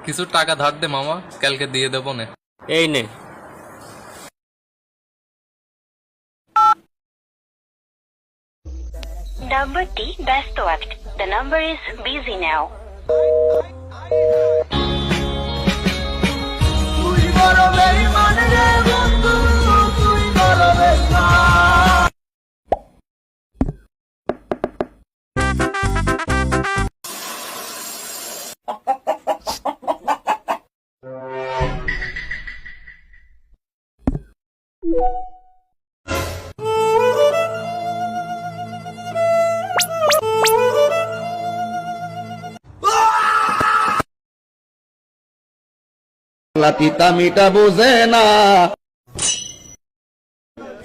কিছু টাকা ধার দে মামা, কালকে দিয়ে দেবো নে। এই নে। নাম্বারটি ব্যস্ত আছে। The number is busy now. তিতা মিটা বুঝে না,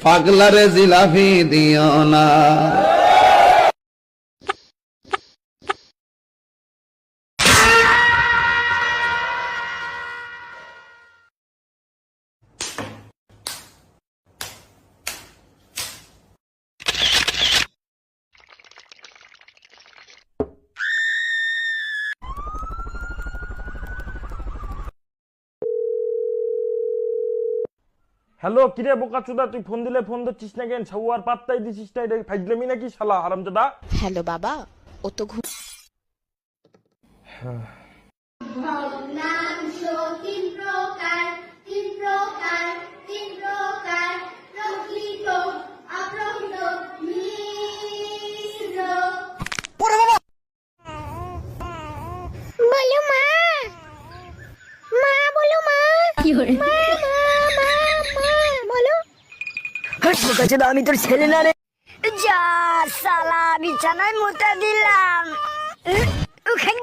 পাগলারে জিলাপি দিও না। হ্যালো, কিরে বোকাচোদা, তুই ফোন দিলে ফোন ধরছিস না কেন? ছাউ আর পাত্তাই দিছিস না, এটা ফাইজলামি নাকি শালা হারামজাদা? হ্যালো বাবা, ও তো ঘুম। ভগ্নাংশ তিন প্রকার, তিন প্রকার, তিন প্রকার, প্রকৃত, অপ্রকৃত, মিশ্র। বলো মা, মা বলো মা, মা মা মা মা বলো। বোকাচোদা, আমি তোর ছেলে না রে। যা সালা, বিছানায় মোটা দিলাম। ওখানে